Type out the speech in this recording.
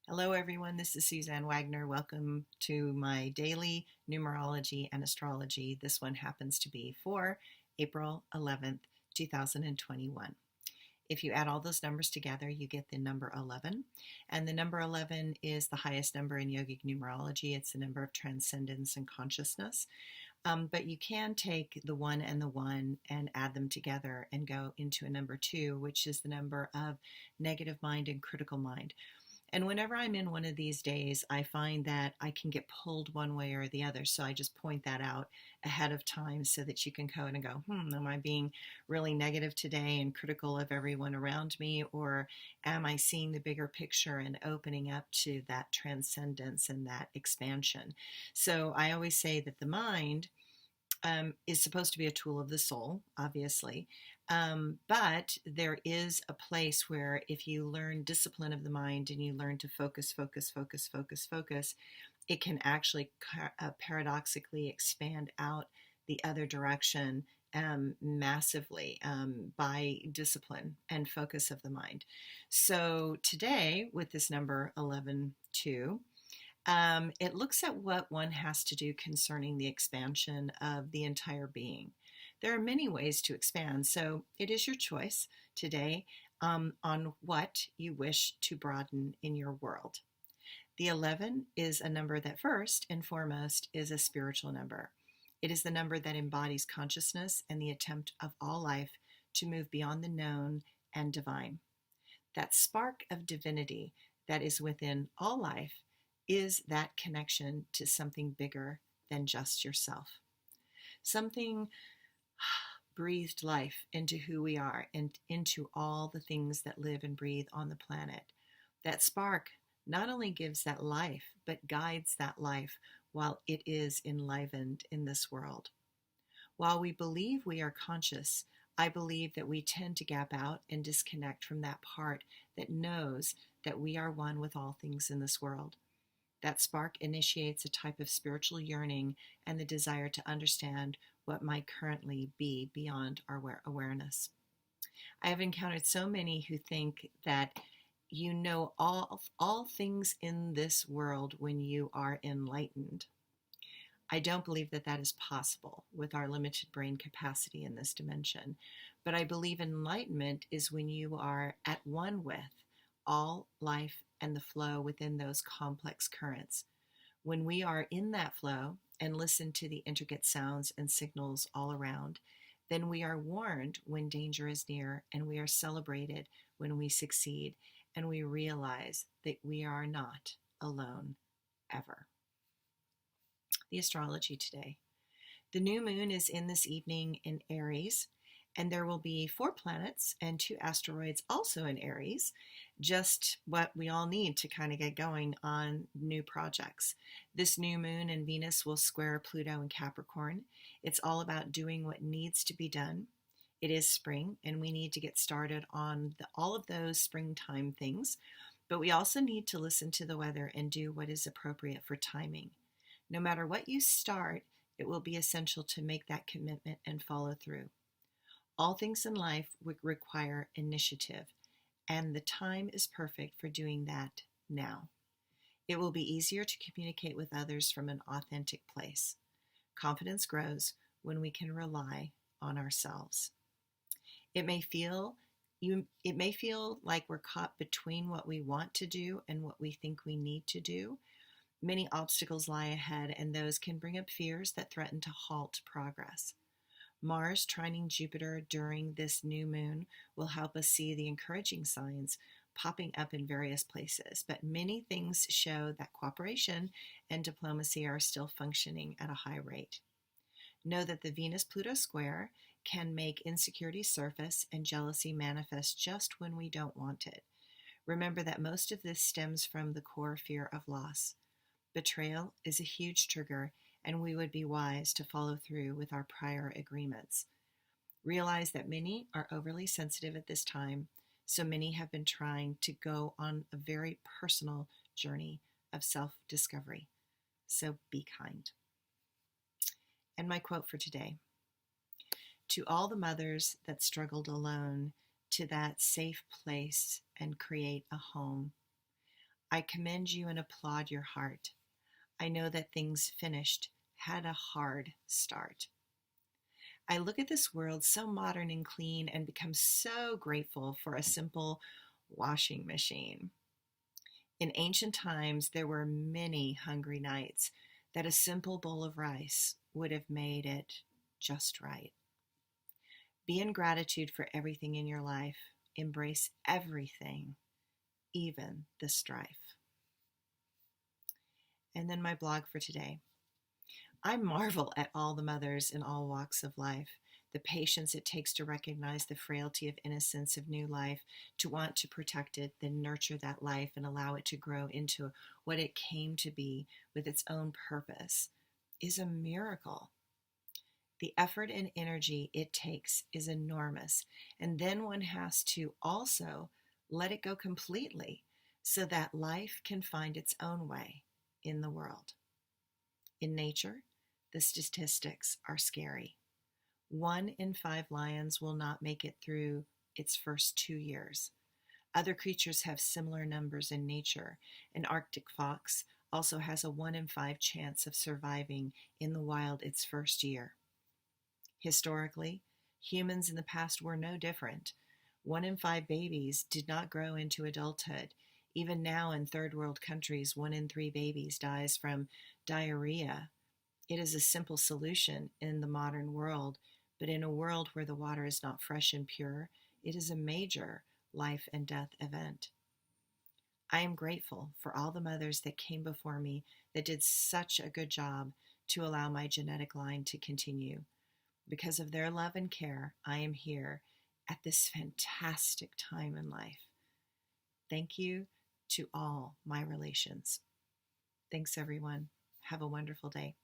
Hello, everyone. This is Suzanne Wagner. Welcome to my daily numerology and astrology. This one happens to be for April 11th, 2021. If you add all those numbers together, you get the number 11. And the number 11 is the highest number in yogic numerology. It's the number of transcendence and consciousness. But you can take the 1 and the 1 and add them together and go into a number 2, which is the number of negative mind and critical mind. And whenever I'm in one of these days, I find that I can get pulled one way or the other. So I just point that out ahead of time so that you can go in and go, am I being really negative today and critical of everyone around me? Or am I seeing the bigger picture and opening up to that transcendence and that expansion? So I always say that the mind is supposed to be a tool of the soul, obviously. But there is a place where if you learn discipline of the mind and you learn to focus, it can actually paradoxically expand out the other direction massively by discipline and focus of the mind. So today, with this number 11-2, it looks at what one has to do concerning the expansion of the entire being. There are many ways to expand, so it is your choice today on what you wish to broaden in your world. The 11 is a number that first and foremost is a spiritual number. It is the number that embodies consciousness and the attempt of all life to move beyond the known and divine. That spark of divinity that is within all life is that connection to something bigger than just yourself. Something breathed life into who we are and into all the things that live and breathe on the planet. That spark not only gives that life, but guides that life while it is enlivened in this world. While we believe we are conscious, I believe that we tend to gap out and disconnect from that part that knows that we are one with all things in this world. That spark initiates a type of spiritual yearning and the desire to understand what might currently be beyond our awareness. I have encountered so many who think that you know all things in this world when you are enlightened. I don't believe that that is possible with our limited brain capacity in this dimension, but I believe enlightenment is when you are at one with all life and the flow within those complex currents. When we are in that flow and listen to the intricate sounds and signals all around, then we are warned when danger is near, and we are celebrated when we succeed, and we realize that we are not alone ever. The astrology today. The new moon is in this evening in Aries, and there will be 4 planets and 2 asteroids also in Aries, just what we all need to kind of get going on new projects. This new moon and Venus will square Pluto in Capricorn. It's all about doing what needs to be done. It is spring, and we need to get started on all of those springtime things, but we also need to listen to the weather and do what is appropriate for timing. No matter what you start, it will be essential to make that commitment and follow through. All things in life require initiative, and the time is perfect for doing that now. It will be easier to communicate with others from an authentic place. Confidence grows when we can rely on ourselves. It may feel like we're caught between what we want to do and what we think we need to do. Many obstacles lie ahead, and those can bring up fears that threaten to halt progress. Mars trining Jupiter during this new moon will help us see the encouraging signs popping up in various places, but many things show that cooperation and diplomacy are still functioning at a high rate. Know that the Venus-Pluto square can make insecurity surface and jealousy manifest just when we don't want it. Remember that most of this stems from the core fear of loss. Betrayal is a huge trigger, and we would be wise to follow through with our prior agreements. Realize that many are overly sensitive at this time, so many have been trying to go on a very personal journey of self-discovery. So be kind. And my quote for today: to all the mothers that struggled alone to that safe place and create a home, I commend you and applaud your heart. I know that things finished had a hard start. I look at this world so modern and clean and become so grateful for a simple washing machine. In ancient times, there were many hungry nights that a simple bowl of rice would have made it just right. Be in gratitude for everything in your life. Embrace everything, even the strife. And then my blog for today. I marvel at all the mothers in all walks of life, the patience it takes to recognize the frailty of innocence of new life, to want to protect it, then nurture that life and allow it to grow into what it came to be with its own purpose, is a miracle. The effort and energy it takes is enormous, and then one has to also let it go completely so that life can find its own way in the world. In nature, the statistics are scary. 1 in 5 lions will not make it through its first 2 years. Other creatures have similar numbers in nature. An Arctic fox also has a 1 in 5 chance of surviving in the wild its first year. Historically, humans in the past were no different. 1 in 5 babies did not grow into adulthood. Even now in third world countries, 1 in 3 babies dies from diarrhea. It is a simple solution in the modern world, but in a world where the water is not fresh and pure, it is a major life and death event. I am grateful for all the mothers that came before me that did such a good job to allow my genetic line to continue. Because of their love and care, I am here at this fantastic time in life. Thank you to all my relations. Thanks, everyone. Have a wonderful day.